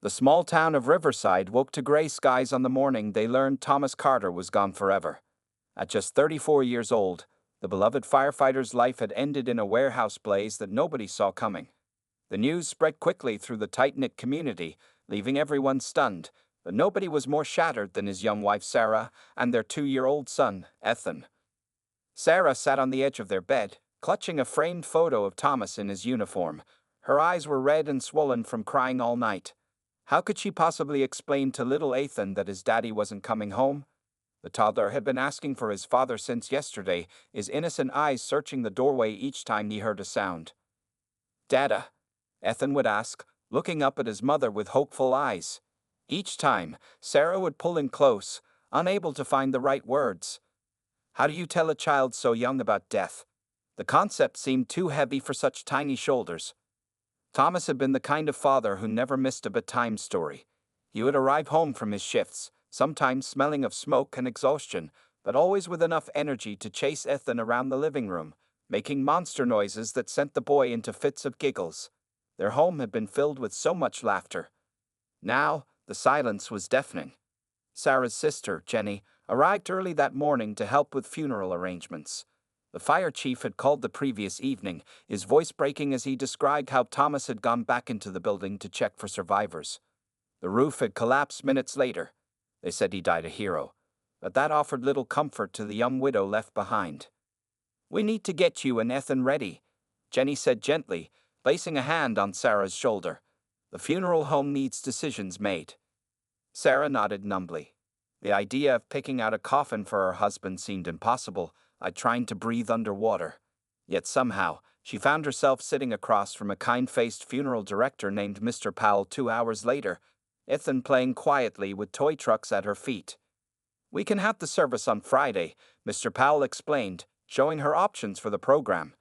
The small town of Riverside woke to gray skies on the morning they learned Thomas Carter was gone forever. At just 34 years old, the beloved firefighter's life had ended in a warehouse blaze that nobody saw coming. The news spread quickly through the tight-knit community, leaving everyone stunned, but nobody was more shattered than his young wife Sarah and their 2-year-old son, Ethan. Sarah sat on the edge of their bed, clutching a framed photo of Thomas in his uniform. Her eyes were red and swollen from crying all night. How could she possibly explain to little Ethan that his daddy wasn't coming home? The toddler had been asking for his father since yesterday, his innocent eyes searching the doorway each time he heard a sound. "Dada?" Ethan would ask, looking up at his mother with hopeful eyes. Each time, Sarah would pull in close, unable to find the right words. How do you tell a child so young about death? The concept seemed too heavy for such tiny shoulders. Thomas had been the kind of father who never missed a bedtime story. He would arrive home from his shifts, sometimes smelling of smoke and exhaustion, but always with enough energy to chase Ethan around the living room, making monster noises that sent the boy into fits of giggles. Their home had been filled with so much laughter. Now, the silence was deafening. Sarah's sister, Jenny, arrived early that morning to help with funeral arrangements. The fire chief had called the previous evening, his voice breaking as he described how Thomas had gone back into the building to check for survivors. The roof had collapsed minutes later. They said he died a hero, but that offered little comfort to the young widow left behind. "We need to get you and Ethan ready," Jenny said gently, placing a hand on Sarah's shoulder. "The funeral home needs decisions made." Sarah nodded numbly. The idea of picking out a coffin for her husband seemed impossible, like trying to breathe underwater. Yet somehow, she found herself sitting across from a kind-faced funeral director named Mr. Powell 2 hours later, Ethan playing quietly with toy trucks at her feet. "We can have the service on Friday," Mr. Powell explained, showing her options for the program.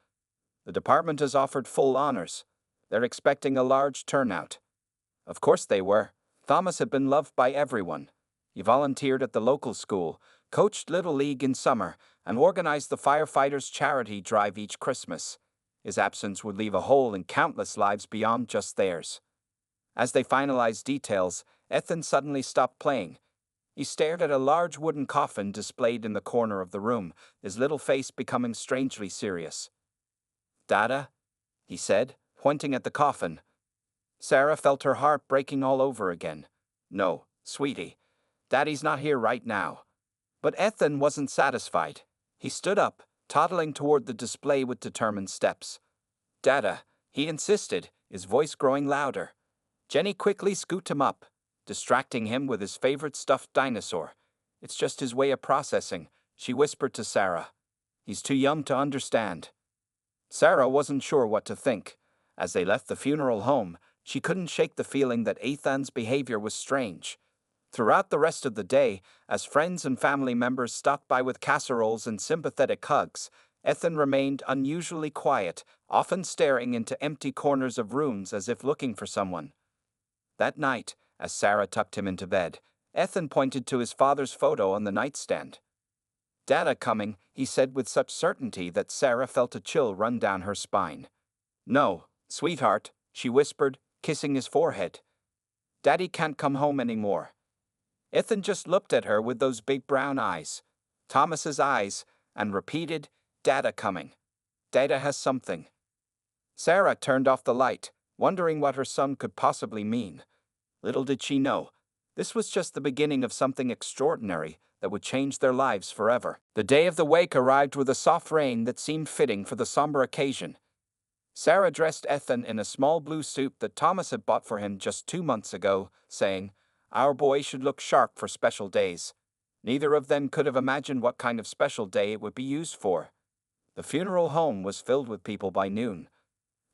"The department has offered full honors. They're expecting a large turnout." Of course they were. Thomas had been loved by everyone. He volunteered at the local school, coached Little League in summer, and organized the firefighters' charity drive each Christmas. His absence would leave a hole in countless lives beyond just theirs. As they finalized details, Ethan suddenly stopped playing. He stared at a large wooden coffin displayed in the corner of the room, his little face becoming strangely serious. "Dada?" he said, pointing at the coffin. Sarah felt her heart breaking all over again. "No, sweetie. Daddy's not here right now." But Ethan wasn't satisfied. He stood up, toddling toward the display with determined steps. "Dada," he insisted, his voice growing louder. Jenny quickly scooped him up, distracting him with his favorite stuffed dinosaur. "It's just his way of processing," she whispered to Sarah. "He's too young to understand." Sarah wasn't sure what to think. As they left the funeral home, she couldn't shake the feeling that Ethan's behavior was strange. Throughout the rest of the day, as friends and family members stopped by with casseroles and sympathetic hugs, Ethan remained unusually quiet, often staring into empty corners of rooms as if looking for someone. That night, as Sarah tucked him into bed, Ethan pointed to his father's photo on the nightstand. "Dada coming," he said with such certainty that Sarah felt a chill run down her spine. "No, sweetheart," she whispered, kissing his forehead. "Daddy can't come home anymore." Ethan just looked at her with those big brown eyes, Thomas's eyes, and repeated, "Dada coming. Dada has something." Sarah turned off the light, wondering what her son could possibly mean. Little did she know, this was just the beginning of something extraordinary that would change their lives forever. The day of the wake arrived with a soft rain that seemed fitting for the somber occasion. Sarah dressed Ethan in a small blue suit that Thomas had bought for him just 2 months ago, saying, "Our boy should look sharp for special days." Neither of them could have imagined what kind of special day it would be used for. The funeral home was filled with people by noon.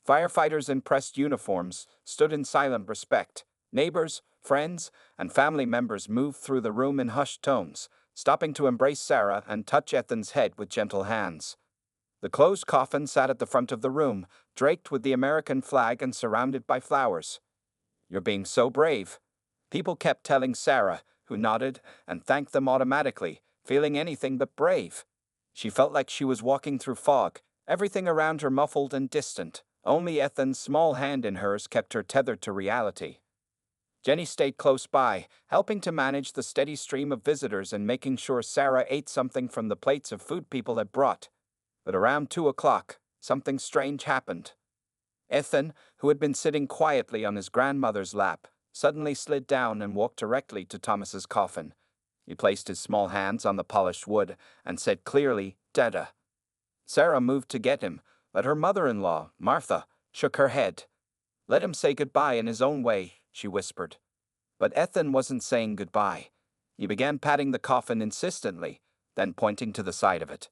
Firefighters in pressed uniforms stood in silent respect. Neighbors, friends, and family members moved through the room in hushed tones, stopping to embrace Sarah and touch Ethan's head with gentle hands. The closed coffin sat at the front of the room, draped with the American flag and surrounded by flowers. "You're being so brave," people kept telling Sarah, who nodded and thanked them automatically, feeling anything but brave. She felt like she was walking through fog, everything around her muffled and distant. Only Ethan's small hand in hers kept her tethered to reality. Jenny stayed close by, helping to manage the steady stream of visitors and making sure Sarah ate something from the plates of food people had brought. But around 2 o'clock, something strange happened. Ethan, who had been sitting quietly on his grandmother's lap, suddenly slid down and walked directly to Thomas's coffin. He placed his small hands on the polished wood and said clearly, "Dada." Sarah moved to get him, but her mother-in-law, Martha, shook her head. "Let him say goodbye in his own way," she whispered. But Ethan wasn't saying goodbye. He began patting the coffin insistently, then pointing to the side of it.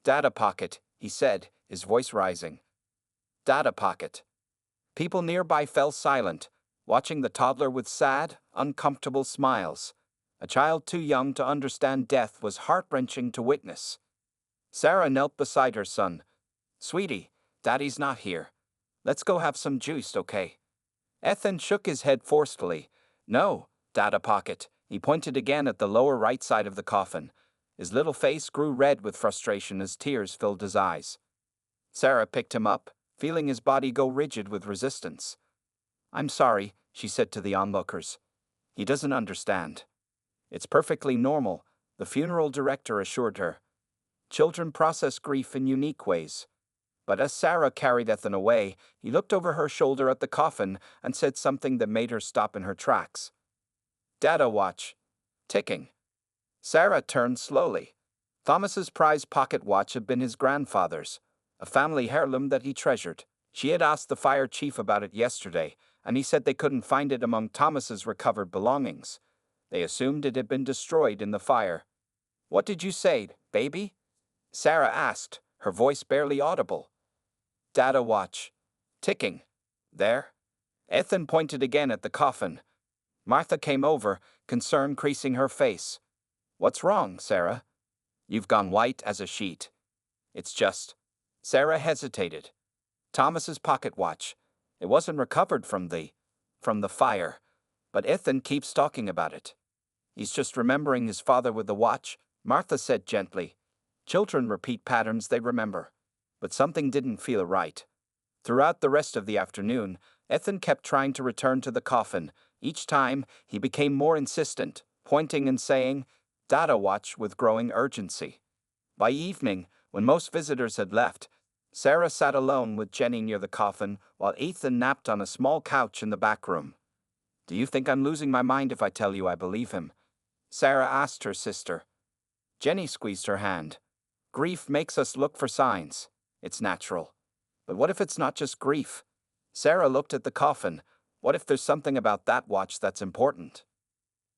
"Dada pocket," he said, his voice rising. "Dada pocket." People nearby fell silent, watching the toddler with sad, uncomfortable smiles. A child too young to understand death was heart-wrenching to witness. Sarah knelt beside her son. "Sweetie, Daddy's not here. Let's go have some juice, okay?" Ethan shook his head forcefully. "No, Dada pocket." He pointed again at the lower right side of the coffin. His little face grew red with frustration as tears filled his eyes. Sarah picked him up, feeling his body go rigid with resistance. "I'm sorry," she said to the onlookers. "He doesn't understand." "It's perfectly normal," the funeral director assured her. "Children process grief in unique ways." But as Sarah carried Ethan away, he looked over her shoulder at the coffin and said something that made her stop in her tracks. "Dada watch. Ticking." Sarah turned slowly. Thomas's prized pocket watch had been his grandfather's, a family heirloom that he treasured. She had asked the fire chief about it yesterday, and he said they couldn't find it among Thomas's recovered belongings. They assumed it had been destroyed in the fire. "What did you say, baby?" Sarah asked, her voice barely audible. "Dada watch. Ticking. There." Ethan pointed again at the coffin. Martha came over, concern creasing her face. "What's wrong, Sarah?" "You've gone white as a sheet." "It's just—" Sarah hesitated. "Thomas's pocket watch. It wasn't recovered from the fire. But Ethan keeps talking about it." "He's just remembering his father with the watch," Martha said gently. "Children repeat patterns they remember." But something didn't feel right. Throughout the rest of the afternoon, Ethan kept trying to return to the coffin. Each time, he became more insistent, pointing and saying, "Dada watch," with growing urgency. By evening, when most visitors had left, Sarah sat alone with Jenny near the coffin while Ethan napped on a small couch in the back room. "Do you think I'm losing my mind if I tell you I believe him?" Sarah asked her sister. Jenny squeezed her hand. "Grief makes us look for signs. It's natural. But what if it's not just grief?" Sarah looked at the coffin. "What if there's something about that watch that's important?"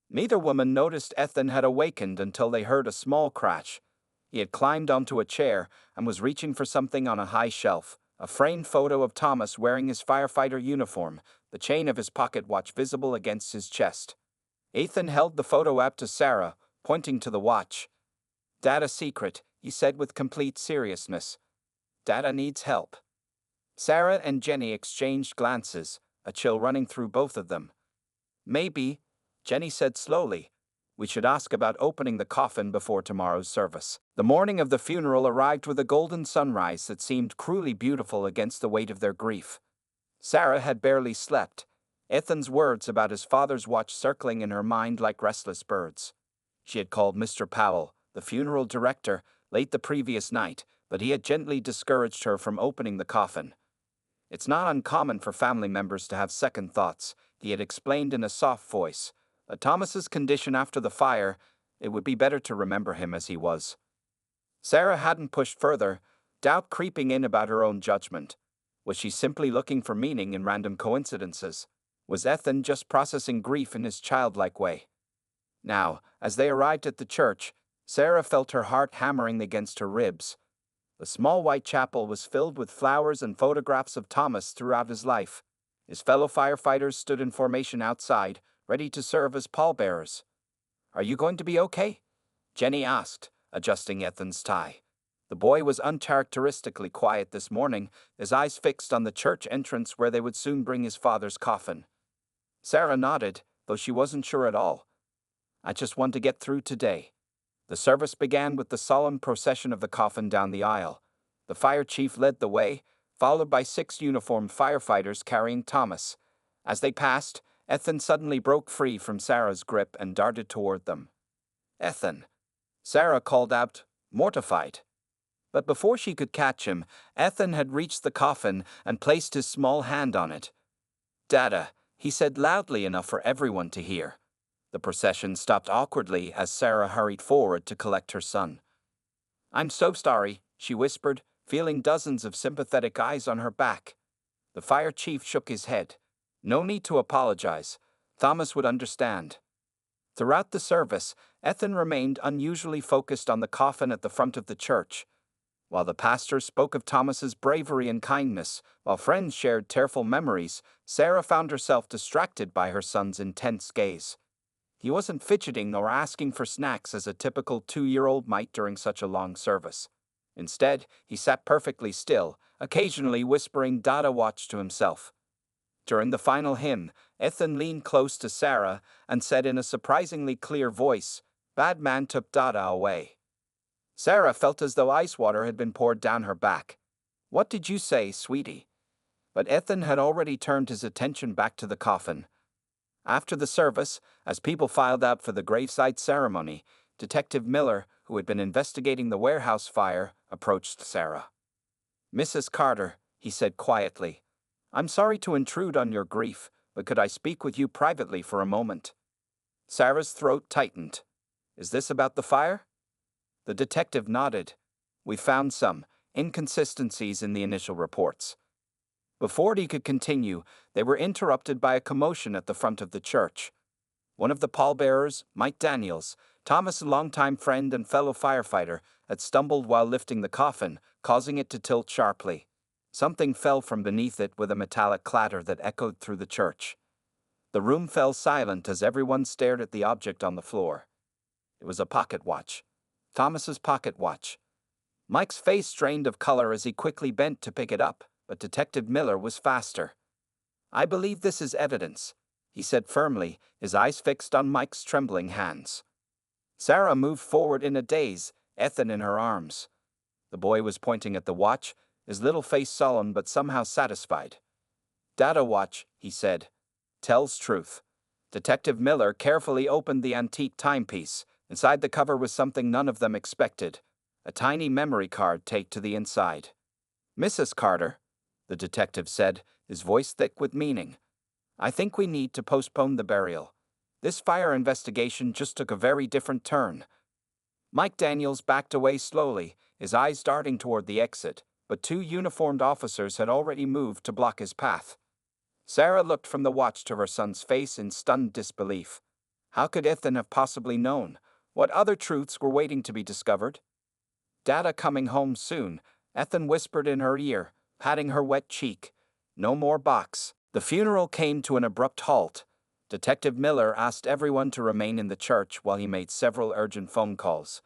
Neither woman noticed Ethan had awakened until they heard a small crash. He had climbed onto a chair and was reaching for something on a high shelf, a framed photo of Thomas wearing his firefighter uniform, the chain of his pocket watch visible against his chest. Ethan held the photo up to Sarah, pointing to the watch. "Dada secret," he said with complete seriousness. "Dada needs help." Sarah and Jenny exchanged glances, a chill running through both of them. "Maybe," Jenny said slowly, "we should ask about opening the coffin before tomorrow's service." The morning of the funeral arrived with a golden sunrise that seemed cruelly beautiful against the weight of their grief. Sarah had barely slept, Ethan's words about his father's watch circling in her mind like restless birds. She had called Mr. Powell, the funeral director, late the previous night, but he had gently discouraged her from opening the coffin. "It's not uncommon for family members to have second thoughts," he had explained in a soft voice. Thomas's condition after the fire, it would be better to remember him as he was." Sarah hadn't pushed further, doubt creeping in about her own judgment. Was she simply looking for meaning in random coincidences? Was Ethan just processing grief in his childlike way? Now, as they arrived at the church, Sarah felt her heart hammering against her ribs. The small white chapel was filled with flowers and photographs of Thomas throughout his life. His fellow firefighters stood in formation outside, ready to serve as pallbearers. "Are you going to be okay?" Jenny asked, adjusting Ethan's tie. The boy was uncharacteristically quiet this morning, his eyes fixed on the church entrance where they would soon bring his father's coffin. Sarah nodded, though she wasn't sure at all. "I just want to get through today." The service began with the solemn procession of the coffin down the aisle. The fire chief led the way, followed by 6 uniformed firefighters carrying Thomas. As they passed, Ethan suddenly broke free from Sarah's grip and darted toward them. "Ethan!" Sarah called out, mortified. But before she could catch him, Ethan had reached the coffin and placed his small hand on it. "Dada," he said loudly enough for everyone to hear. The procession stopped awkwardly as Sarah hurried forward to collect her son. "I'm so sorry," she whispered, feeling dozens of sympathetic eyes on her back. The fire chief shook his head. "No need to apologize. Thomas would understand." Throughout the service, Ethan remained unusually focused on the coffin at the front of the church. While the pastor spoke of Thomas's bravery and kindness, while friends shared tearful memories, Sarah found herself distracted by her son's intense gaze. He wasn't fidgeting nor asking for snacks as a typical 2-year-old might during such a long service. Instead, he sat perfectly still, occasionally whispering Dada watch to himself. During the final hymn, Ethan leaned close to Sarah and said in a surprisingly clear voice, "Bad man took Dada away." Sarah felt as though ice water had been poured down her back. "What did you say, sweetie?" But Ethan had already turned his attention back to the coffin. After the service, as people filed out for the graveside ceremony, Detective Miller, who had been investigating the warehouse fire, approached Sarah. "Mrs. Carter," he said quietly, "I'm sorry to intrude on your grief, but could I speak with you privately for a moment?" Sarah's throat tightened. "Is this about the fire?" The detective nodded. "We found some inconsistencies in the initial reports." Before he could continue, they were interrupted by a commotion at the front of the church. One of the pallbearers, Mike Daniels, Thomas' longtime friend and fellow firefighter, had stumbled while lifting the coffin, causing it to tilt sharply. Something fell from beneath it with a metallic clatter that echoed through the church. The room fell silent as everyone stared at the object on the floor. It was a pocket watch. Thomas's pocket watch. Mike's face strained of color as he quickly bent to pick it up, but Detective Miller was faster. "I believe this is evidence," he said firmly, his eyes fixed on Mike's trembling hands. Sarah moved forward in a daze, Ethan in her arms. The boy was pointing at the watch, his little face sullen but somehow satisfied. "Dada watch," he said. "Tells truth." Detective Miller carefully opened the antique timepiece. Inside the cover was something none of them expected, a tiny memory card taped to the inside. "Mrs. Carter," the detective said, his voice thick with meaning, "I think we need to postpone the burial. This fire investigation just took a very different turn." Mike Daniels backed away slowly, his eyes darting toward the exit, but 2 uniformed officers had already moved to block his path. Sarah looked from the watch to her son's face in stunned disbelief. How could Ethan have possibly known? What other truths were waiting to be discovered? "Dada coming home soon," Ethan whispered in her ear, patting her wet cheek. "No more box." The funeral came to an abrupt halt. Detective Miller asked everyone to remain in the church while he made several urgent phone calls.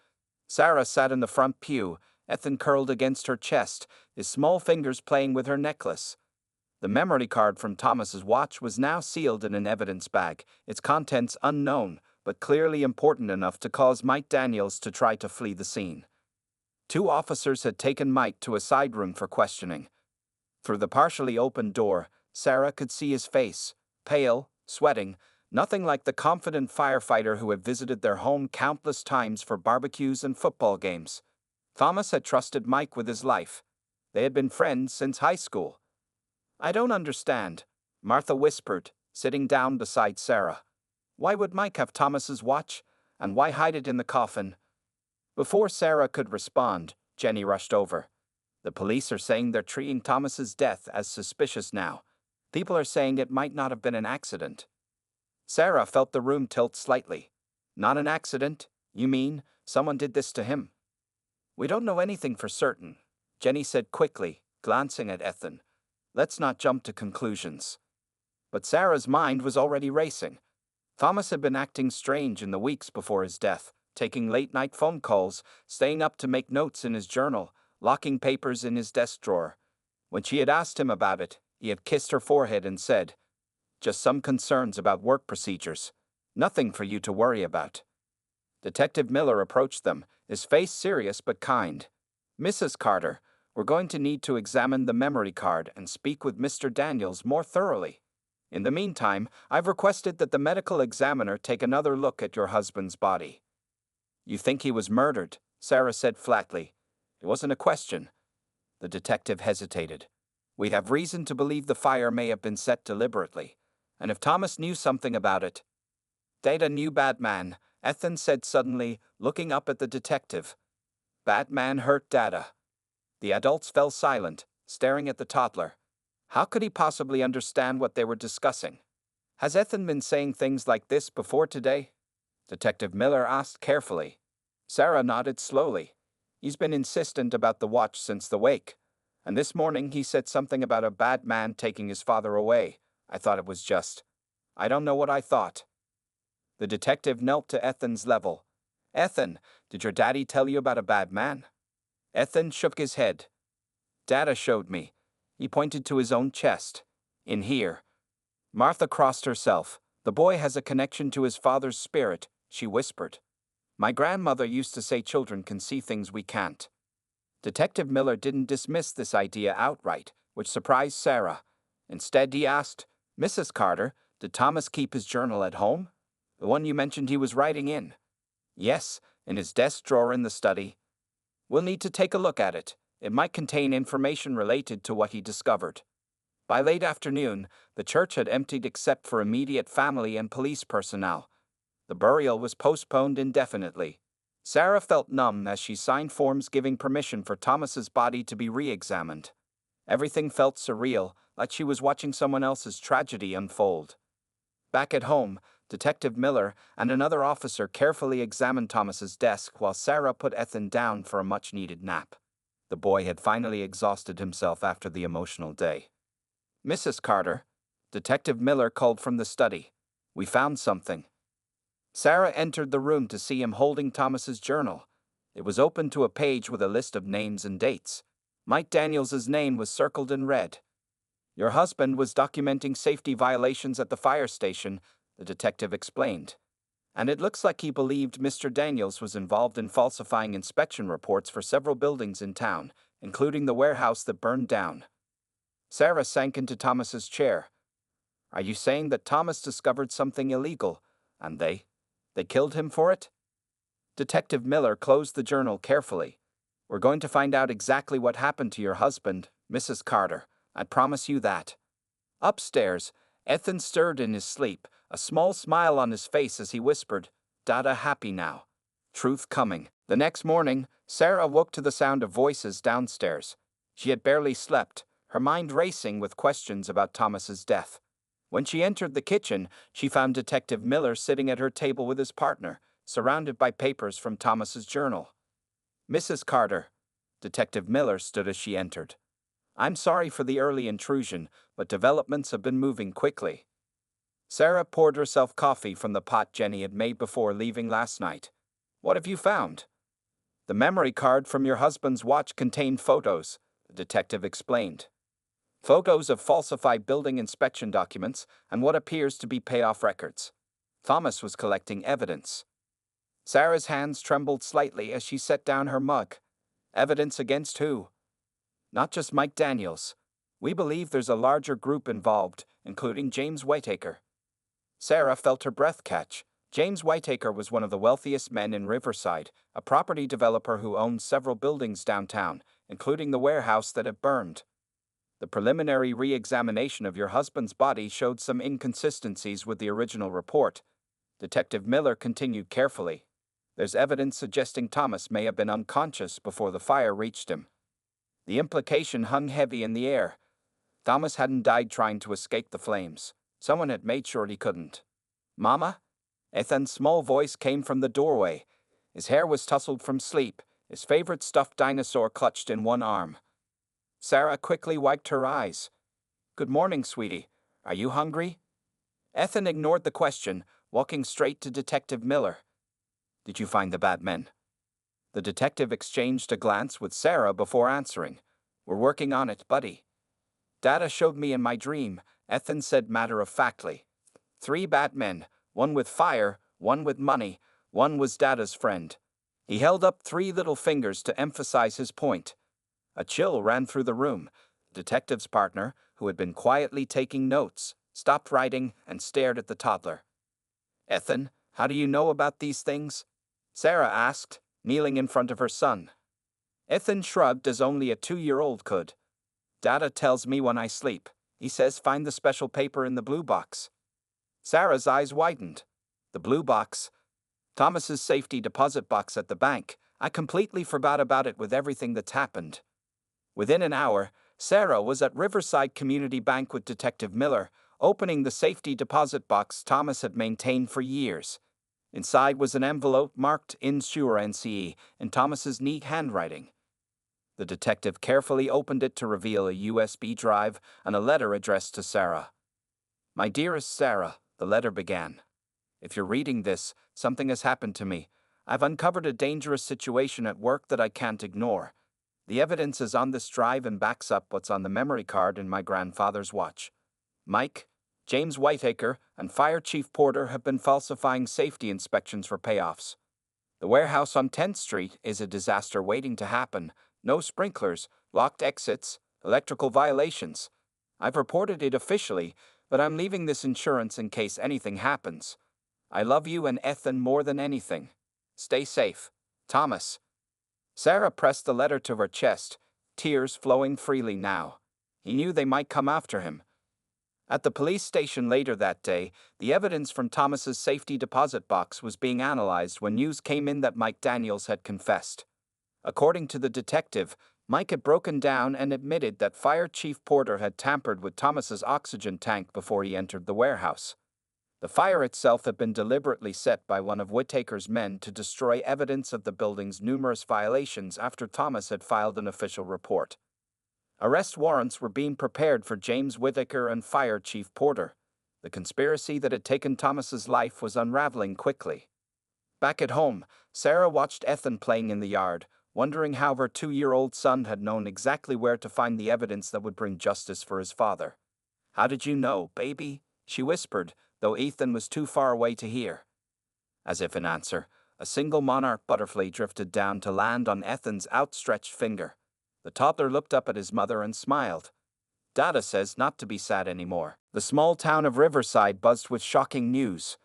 Sarah sat in the front pew, Ethan curled against her chest, his small fingers playing with her necklace. The memory card from Thomas's watch was now sealed in an evidence bag, its contents unknown, but clearly important enough to cause Mike Daniels to try to flee the scene. 2 officers had taken Mike to a side room for questioning. Through the partially opened door, Sarah could see his face, pale, sweating, nothing like the confident firefighter who had visited their home countless times for barbecues and football games. Thomas had trusted Mike with his life. They had been friends since high school. "I don't understand," Martha whispered, sitting down beside Sarah. "Why would Mike have Thomas's watch? And why hide it in the coffin?" Before Sarah could respond, Jenny rushed over. "The police are saying they're treating Thomas's death as suspicious now. People are saying it might not have been an accident." Sarah felt the room tilt slightly. "Not an accident? You mean someone did this to him?" "We don't know anything for certain," Jenny said quickly, glancing at Ethan. "Let's not jump to conclusions." But Sarah's mind was already racing. Thomas had been acting strange in the weeks before his death, taking late-night phone calls, staying up to make notes in his journal, locking papers in his desk drawer. When she had asked him about it, he had kissed her forehead and said, "Just some concerns about work procedures. Nothing for you to worry about." Detective Miller approached them, his face serious but kind. "Mrs. Carter, we're going to need to examine the memory card and speak with Mr. Daniels more thoroughly. In the meantime, I've requested that the medical examiner take another look at your husband's body. You think he was murdered? Sarah said flatly. It wasn't a question. The detective hesitated. We have reason to believe the fire may have been set deliberately. And if Thomas knew something about it... Data knew bad man, Ethan said suddenly, looking up at the detective. Bad man hurt Data. The adults fell silent, staring at the toddler. How could he possibly understand what they were discussing? Has Ethan been saying things like this before today? Detective Miller asked carefully. Sarah nodded slowly. He's been insistent about the watch since the wake. And this morning he said something about a bad man taking his father away. I thought it was just... I don't know what I thought. The detective knelt to Ethan's level. Ethan, did your daddy tell you about a bad man? Ethan shook his head. Data showed me. He pointed to his own chest. In here. Martha crossed herself. The boy has a connection to his father's spirit, she whispered. My grandmother used to say children can see things we can't. Detective Miller didn't dismiss this idea outright, which surprised Sarah. Instead, he asked, Mrs. Carter, did Thomas keep his journal at home? The one you mentioned he was writing in. Yes, in his desk drawer in the study. We'll need to take a look at it. It might contain information related to what he discovered. By late afternoon, the church had emptied except for immediate family and police personnel. The burial was postponed indefinitely. Sarah felt numb as she signed forms giving permission for Thomas's body to be re-examined. Everything felt surreal, like she was watching someone else's tragedy unfold. Back at home, Detective Miller and another officer carefully examined Thomas's desk while Sarah put Ethan down for a much-needed nap. The boy had finally exhausted himself after the emotional day. Mrs. Carter, Detective Miller called from the study. We found something. Sarah entered the room to see him holding Thomas's journal. It was open to a page with a list of names and dates. Mike Daniels's name was circled in red. Your husband was documenting safety violations at the fire station, the detective explained. And it looks like he believed Mr. Daniels was involved in falsifying inspection reports for several buildings in town, including the warehouse that burned down. Sarah sank into Thomas's chair. Are you saying that Thomas discovered something illegal, and they killed him for it? Detective Miller closed the journal carefully. We're going to find out exactly what happened to your husband, Mrs. Carter. I promise you that. Upstairs, Ethan stirred in his sleep, a small smile on his face as he whispered, Dada happy now. Truth coming. The next morning, Sarah woke to the sound of voices downstairs. She had barely slept, her mind racing with questions about Thomas's death. When she entered the kitchen, she found Detective Miller sitting at her table with his partner, surrounded by papers from Thomas's journal. Mrs. Carter. Detective Miller stood as she entered. I'm sorry for the early intrusion, but developments have been moving quickly. Sarah poured herself coffee from the pot Jenny had made before leaving last night. What have you found? The memory card from your husband's watch contained photos, the detective explained. Photos of falsified building inspection documents and what appears to be payoff records. Thomas was collecting evidence. Sarah's hands trembled slightly as she set down her mug. Evidence against who? Not just Mike Daniels. We believe there's a larger group involved, including James Whitaker. Sarah felt her breath catch. James Whitaker was one of the wealthiest men in Riverside, a property developer who owned several buildings downtown, including the warehouse that had burned. The preliminary re-examination of your husband's body showed some inconsistencies with the original report. Detective Miller continued carefully. There's evidence suggesting Thomas may have been unconscious before the fire reached him. The implication hung heavy in the air. Thomas hadn't died trying to escape the flames. Someone had made sure he couldn't. Mama? Ethan's small voice came from the doorway. His hair was tousled from sleep, his favorite stuffed dinosaur clutched in one arm. Sarah quickly wiped her eyes. Good morning, sweetie. Are you hungry? Ethan ignored the question, walking straight to Detective Miller. Did you find the bad men? The detective exchanged a glance with Sarah before answering. We're working on it, buddy. Dada showed me in my dream, Ethan said matter-of-factly. 3 bad men, one with fire, one with money, one was Dada's friend. He held up 3 little fingers to emphasize his point. A chill ran through the room. The detective's partner, who had been quietly taking notes, stopped writing, and stared at the toddler. "Ethan, how do you know about these things?" Sarah asked, kneeling in front of her son. Ethan shrugged as only a 2-year-old could. "Dada tells me when I sleep. He says find the special paper in the blue box." Sarah's eyes widened. The blue box? Thomas's safety deposit box at the bank. I completely forgot about it with everything that's happened. Within an hour, Sarah was at Riverside Community Bank with Detective Miller, opening the safety deposit box Thomas had maintained for years. Inside was an envelope marked Insurance in Thomas's neat handwriting. The detective carefully opened it to reveal a USB drive and a letter addressed to Sarah. "My dearest Sarah," the letter began. "If you're reading this, something has happened to me. I've uncovered a dangerous situation at work that I can't ignore. The evidence is on this drive and backs up what's on the memory card in my grandfather's watch. Mike, James Whitaker, and Fire Chief Porter have been falsifying safety inspections for payoffs. The warehouse on 10th Street is a disaster waiting to happen. No sprinklers, locked exits, electrical violations. I've reported it officially, but I'm leaving this insurance in case anything happens. I love you and Ethan more than anything. Stay safe. Thomas." Sarah pressed the letter to her chest, tears flowing freely now. He knew they might come after him. At the police station later that day, the evidence from Thomas's safety deposit box was being analyzed when news came in that Mike Daniels had confessed. According to the detective, Mike had broken down and admitted that Fire Chief Porter had tampered with Thomas's oxygen tank before he entered the warehouse. The fire itself had been deliberately set by one of Whitaker's men to destroy evidence of the building's numerous violations after Thomas had filed an official report. Arrest warrants were being prepared for James Whitaker and Fire Chief Porter. The conspiracy that had taken Thomas's life was unraveling quickly. Back at home, Sarah watched Ethan playing in the yard, wondering how her 2-year-old son had known exactly where to find the evidence that would bring justice for his father. "How did you know, baby?" she whispered, though Ethan was too far away to hear. As if in answer, a single monarch butterfly drifted down to land on Ethan's outstretched finger. The toddler looked up at his mother and smiled. "Dada says not to be sad anymore." The small town of Riverside buzzed with shocking news.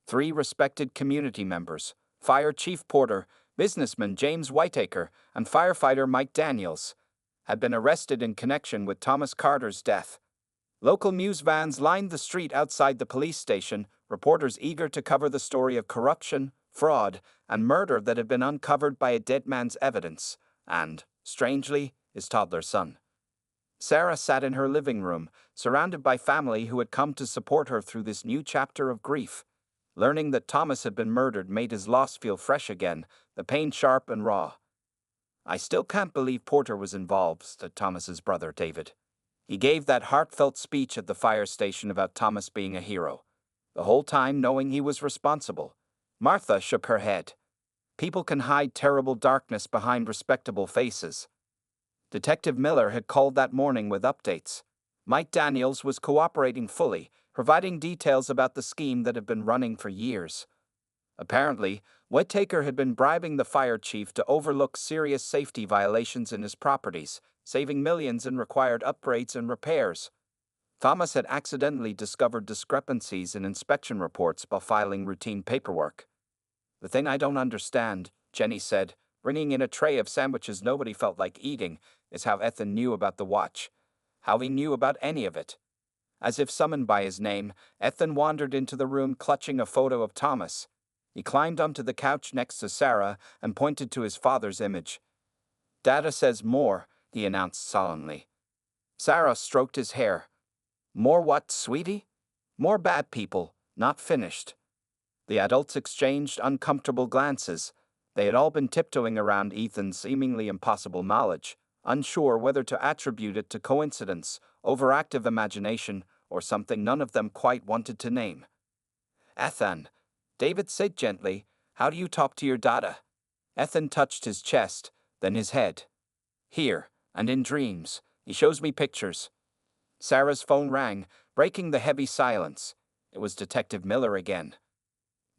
3 respected community members, Fire Chief Porter, businessman James Whitaker, and firefighter Mike Daniels, had been arrested in connection with Thomas Carter's death. Local news vans lined the street outside the police station, reporters eager to cover the story of corruption, fraud, and murder that had been uncovered by a dead man's evidence, and, strangely, his toddler son. Sarah sat in her living room, surrounded by family who had come to support her through this new chapter of grief. Learning that Thomas had been murdered made his loss feel fresh again, the pain sharp and raw. "I still can't believe Porter was involved," said Thomas's brother David. "He gave that heartfelt speech at the fire station about Thomas being a hero, the whole time knowing he was responsible." Martha shook her head. "People can hide terrible darkness behind respectable faces." Detective Miller had called that morning with updates. Mike Daniels was cooperating fully, providing details about the scheme that had been running for years. Apparently, Whitaker had been bribing the fire chief to overlook serious safety violations in his properties, saving millions in required upgrades and repairs. Thomas had accidentally discovered discrepancies in inspection reports while filing routine paperwork. "The thing I don't understand," Jenny said, bringing in a tray of sandwiches nobody felt like eating, "is how Ethan knew about the watch. How he knew about any of it." As if summoned by his name, Ethan wandered into the room clutching a photo of Thomas. He climbed onto the couch next to Sarah and pointed to his father's image. "Dada says more," he announced solemnly. Sarah stroked his hair. "More what, sweetie?" "More bad people, not finished." The adults exchanged uncomfortable glances. They had all been tiptoeing around Ethan's seemingly impossible knowledge, unsure whether to attribute it to coincidence, overactive imagination, or something none of them quite wanted to name. "Ethan," David said gently, "how do you talk to your dada?" Ethan touched his chest, then his head. "Here, and in dreams. He shows me pictures." Sarah's phone rang, breaking the heavy silence. It was Detective Miller again.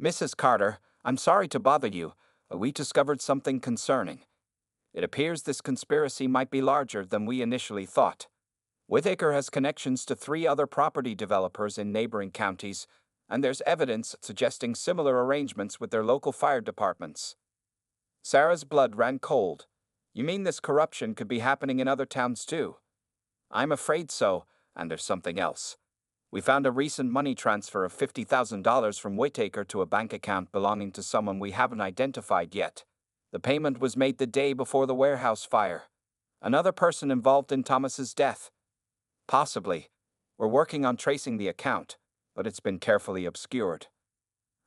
"Mrs. Carter, I'm sorry to bother you, but we discovered something concerning. It appears this conspiracy might be larger than we initially thought." Whitaker has connections to 3 other property developers in neighboring counties, and there's evidence suggesting similar arrangements with their local fire departments. Sarah's blood ran cold. You mean this corruption could be happening in other towns too? I'm afraid so, and there's something else. We found a recent money transfer of $50,000 from Whitaker to a bank account belonging to someone we haven't identified yet. The payment was made the day before the warehouse fire. Another person involved in Thomas's death. Possibly. We're working on tracing the account, but it's been carefully obscured.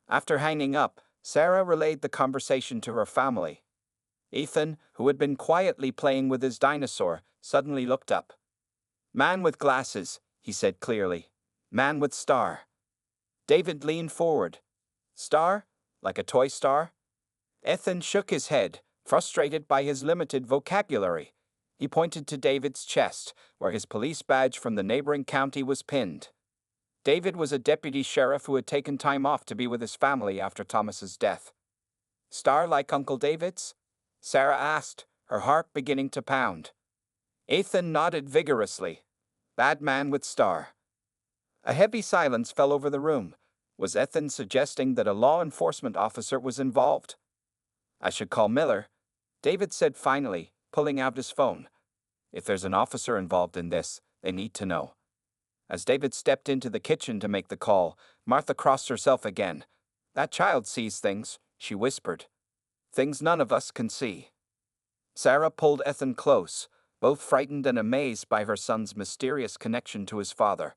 After hanging up, Sarah relayed the conversation to her family. Ethan, who had been quietly playing with his dinosaur, suddenly looked up. "Man with glasses," he said clearly. "Man with star." David leaned forward. "Star? Like a toy star?" Ethan shook his head, frustrated by his limited vocabulary. He pointed to David's chest, where his police badge from the neighboring county was pinned. David was a deputy sheriff who had taken time off to be with his family after Thomas's death. "Star like Uncle David's?" Sarah asked, her heart beginning to pound. Ethan nodded vigorously. "Bad man with star." A heavy silence fell over the room. Was Ethan suggesting that a law enforcement officer was involved? "I should call Miller," David said finally, pulling out his phone. "If there's an officer involved in this, they need to know." As David stepped into the kitchen to make the call, Martha crossed herself again. "That child sees things," she whispered. "Things none of us can see." Sarah pulled Ethan close, both frightened and amazed by her son's mysterious connection to his father.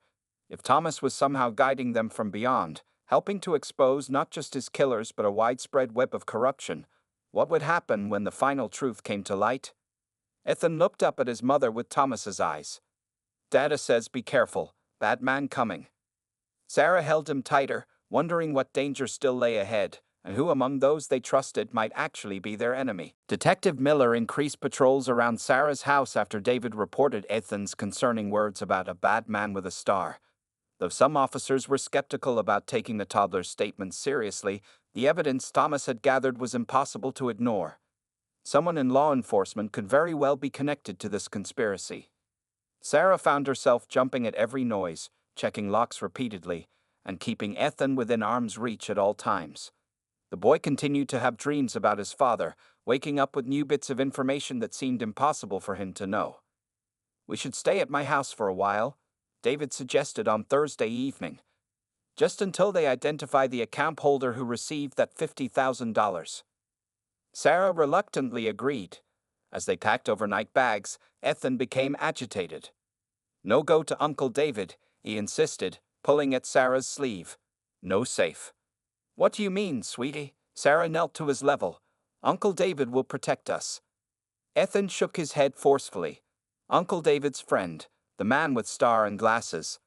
If Thomas was somehow guiding them from beyond, helping to expose not just his killers but a widespread web of corruption, what would happen when the final truth came to light? Ethan looked up at his mother with Thomas's eyes. "Dada says be careful, bad man coming." Sarah held him tighter, wondering what danger still lay ahead, and who among those they trusted might actually be their enemy. Detective Miller increased patrols around Sarah's house after David reported Ethan's concerning words about a bad man with a star. Though some officers were skeptical about taking the toddler's statements seriously, the evidence Thomas had gathered was impossible to ignore. Someone in law enforcement could very well be connected to this conspiracy. Sarah found herself jumping at every noise, checking locks repeatedly, and keeping Ethan within arm's reach at all times. The boy continued to have dreams about his father, waking up with new bits of information that seemed impossible for him to know. "We should stay at my house for a while," David suggested on Thursday evening, "just until they identify the account holder who received that $50,000. Sarah reluctantly agreed. As they packed overnight bags, Ethan became agitated. "No go to Uncle David," he insisted, pulling at Sarah's sleeve. "No safe." "What do you mean, sweetie?" Sarah knelt to his level. "Uncle David will protect us." Ethan shook his head forcefully. "Uncle David's friend, the man with star and glasses."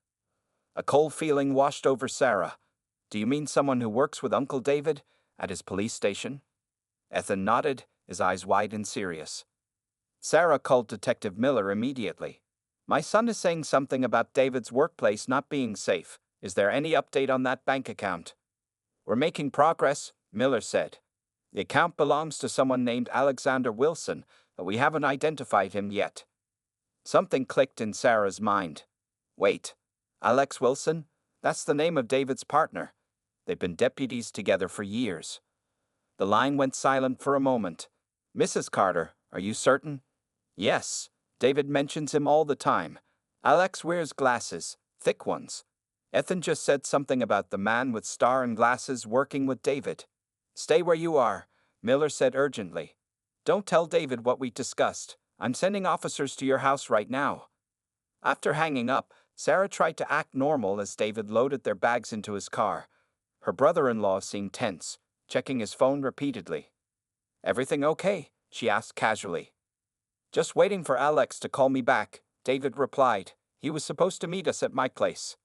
A cold feeling washed over Sarah. "Do you mean someone who works with Uncle David at his police station?" Ethan nodded, his eyes wide and serious. Sarah called Detective Miller immediately. "My son is saying something about David's workplace not being safe. Is there any update on that bank account?" "We're making progress," Miller said. "The account belongs to someone named Alexander Wilson, but we haven't identified him yet." Something clicked in Sarah's mind. "Wait, Alex Wilson? That's the name of David's partner. They've been deputies together for years." The line went silent for a moment. "Mrs. Carter, are you certain?" "Yes, David mentions him all the time. Alex wears glasses, thick ones. Ethan just said something about the man with star and glasses working with David." "Stay where you are," Miller said urgently. "Don't tell David what we discussed. I'm sending officers to your house right now." After hanging up, Sarah tried to act normal as David loaded their bags into his car. Her brother-in-law seemed tense, checking his phone repeatedly. "Everything okay?" she asked casually. "Just waiting for Alex to call me back," David replied. "He was supposed to meet us at my place."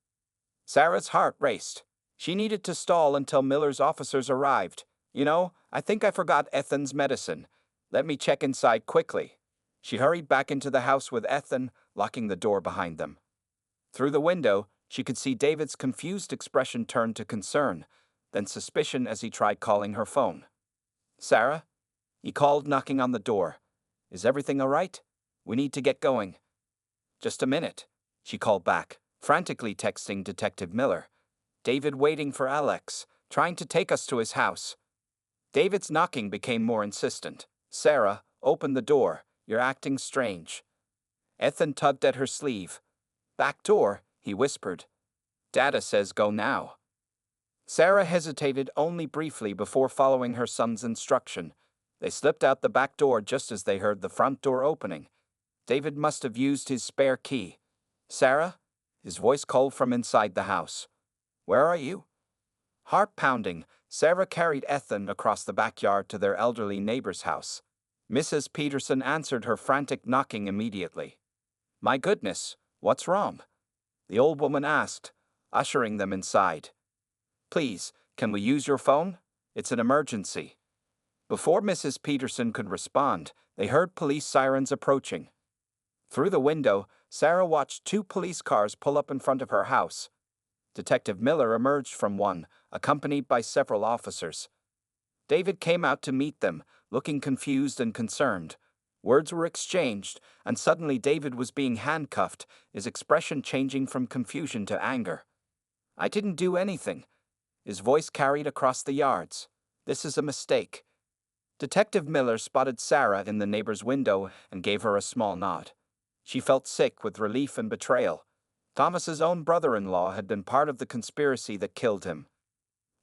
Sarah's heart raced. She needed to stall until Miller's officers arrived. "You know, I think I forgot Ethan's medicine. Let me check inside quickly." She hurried back into the house with Ethan, locking the door behind them. Through the window, she could see David's confused expression turn to concern, then suspicion as he tried calling her phone. "Sarah?" He called, knocking on the door. "Is everything all right? We need to get going." "Just a minute." She called back, frantically texting Detective Miller. David waiting for Alex, trying to take us to his house. David's knocking became more insistent. Sarah, open the door. You're acting strange. Ethan tugged at her sleeve. Back door, he whispered. Dada says go now. Sarah hesitated only briefly before following her son's instruction. They slipped out the back door just as they heard the front door opening. David must have used his spare key. Sarah? His voice called from inside the house. Where are you? Heart pounding, Sarah carried Ethan across the backyard to their elderly neighbor's house. Mrs. Peterson answered her frantic knocking immediately. My goodness, what's wrong? The old woman asked, ushering them inside. Please, can we use your phone? It's an emergency. Before Mrs. Peterson could respond, they heard police sirens approaching. Through the window, Sarah watched 2 police cars pull up in front of her house. Detective Miller emerged from one, accompanied by several officers. David came out to meet them, looking confused and concerned. Words were exchanged, and suddenly David was being handcuffed, his expression changing from confusion to anger. I didn't do anything. His voice carried across the yards. This is a mistake. Detective Miller spotted Sarah in the neighbor's window and gave her a small nod. She felt sick with relief and betrayal. Thomas's own brother-in-law had been part of the conspiracy that killed him.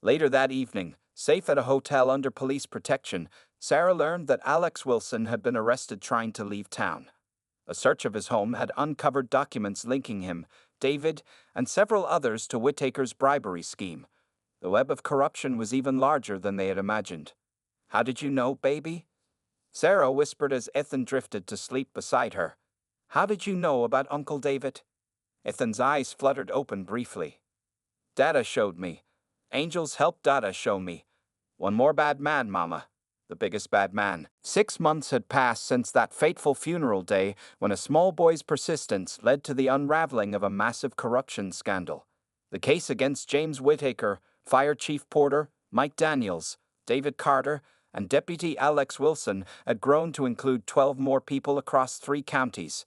Later that evening, safe at a hotel under police protection, Sarah learned that Alex Wilson had been arrested trying to leave town. A search of his home had uncovered documents linking him, David, and several others to Whittaker's bribery scheme. The web of corruption was even larger than they had imagined. How did you know, baby? Sarah whispered as Ethan drifted to sleep beside her. How did you know about Uncle David? Ethan's eyes fluttered open briefly. Dada showed me. Angels helped Dada show me. One more bad man, Mama. The biggest bad man. 6 months had passed since that fateful funeral day when a small boy's persistence led to the unraveling of a massive corruption scandal. The case against James Whittaker, Fire Chief Porter, Mike Daniels, David Carter, and Deputy Alex Wilson had grown to include 12 more people across 3 counties.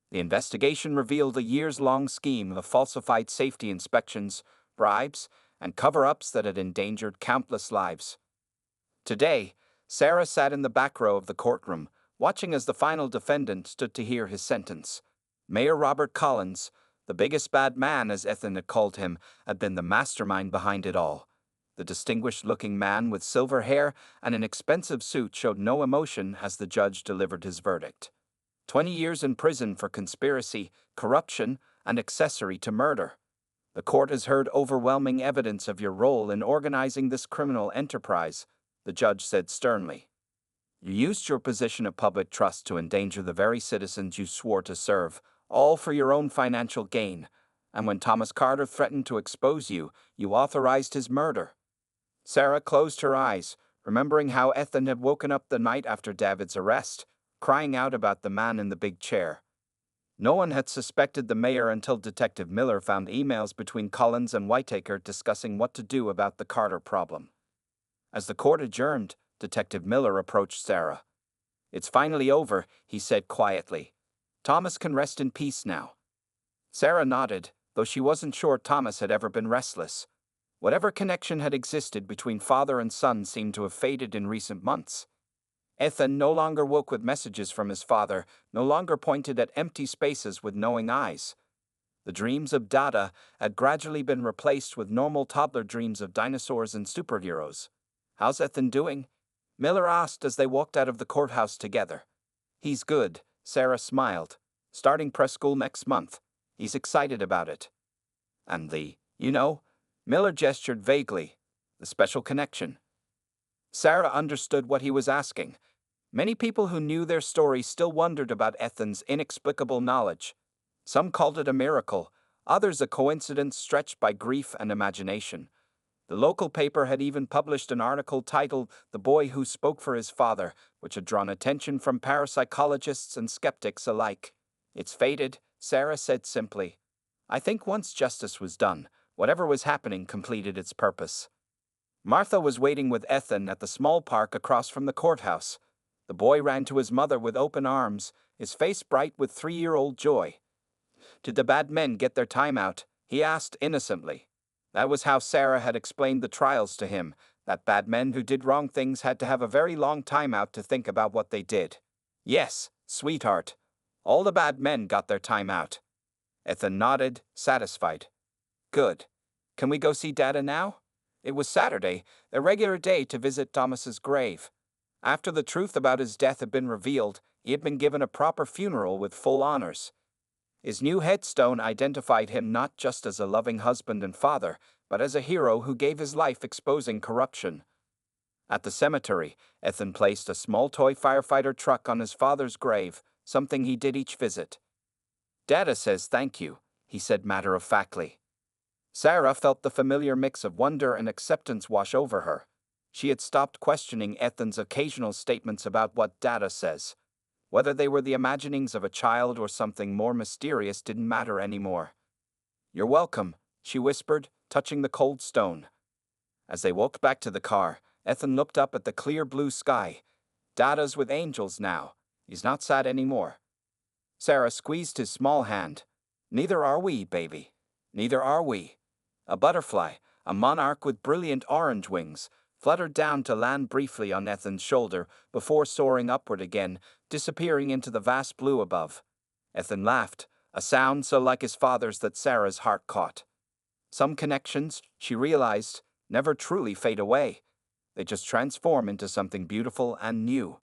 The investigation revealed a years-long scheme of falsified safety inspections, bribes, and cover-ups that had endangered countless lives. Today, Sarah sat in the back row of the courtroom, watching as the final defendant stood to hear his sentence. Mayor Robert Collins, the biggest bad man as Ethan had called him, had been the mastermind behind it all. The distinguished-looking man with silver hair and an expensive suit showed no emotion as the judge delivered his verdict. 20 years in prison for conspiracy, corruption, and accessory to murder. The court has heard overwhelming evidence of your role in organizing this criminal enterprise, the judge said sternly. You used your position of public trust to endanger the very citizens you swore to serve, all for your own financial gain, and when Thomas Carter threatened to expose you, you authorized his murder. Sarah closed her eyes, remembering how Ethan had woken up the night after David's arrest, crying out about the man in the big chair. No one had suspected the mayor until Detective Miller found emails between Collins and Whittaker discussing what to do about the Carter problem. As the court adjourned, Detective Miller approached Sarah. It's finally over, he said quietly. Thomas can rest in peace now. Sarah nodded, though she wasn't sure Thomas had ever been restless. Whatever connection had existed between father and son seemed to have faded in recent months. Ethan no longer woke with messages from his father, no longer pointed at empty spaces with knowing eyes. The dreams of Dada had gradually been replaced with normal toddler dreams of dinosaurs and superheroes. How's Ethan doing? Miller asked as they walked out of the courthouse together. He's good, Sarah smiled. Starting press school next month. He's excited about it. And Miller gestured vaguely. The special connection. Sarah understood what he was asking. Many people who knew their story still wondered about Ethan's inexplicable knowledge. Some called it a miracle, others a coincidence stretched by grief and imagination. The local paper had even published an article titled The Boy Who Spoke for His Father, which had drawn attention from parapsychologists and skeptics alike. It's faded, Sarah said simply. I think once justice was done, whatever was happening completed its purpose. Martha was waiting with Ethan at the small park across from the courthouse. The boy ran to his mother with open arms, his face bright with 3-year-old joy. Did the bad men get their time out? He asked innocently. That was how Sarah had explained the trials to him, that bad men who did wrong things had to have a very long time out to think about what they did. Yes, sweetheart. All the bad men got their time out. Ethan nodded, satisfied. Good. Can we go see Dada now? It was Saturday, a regular day to visit Thomas's grave. After the truth about his death had been revealed, he had been given a proper funeral with full honors. His new headstone identified him not just as a loving husband and father, but as a hero who gave his life exposing corruption. At the cemetery, Ethan placed a small toy firefighter truck on his father's grave, something he did each visit. Dada says thank you, he said matter-of-factly. Sarah felt the familiar mix of wonder and acceptance wash over her. She had stopped questioning Ethan's occasional statements about what Dada says. Whether they were the imaginings of a child or something more mysterious didn't matter anymore. You're welcome, she whispered, touching the cold stone. As they walked back to the car, Ethan looked up at the clear blue sky. Dada's with angels now. He's not sad anymore. Sarah squeezed his small hand. Neither are we, baby. Neither are we. A butterfly, a monarch with brilliant orange wings, fluttered down to land briefly on Ethan's shoulder before soaring upward again, disappearing into the vast blue above. Ethan laughed, a sound so like his father's that Sarah's heart caught. Some connections, she realized, never truly fade away. They just transform into something beautiful and new.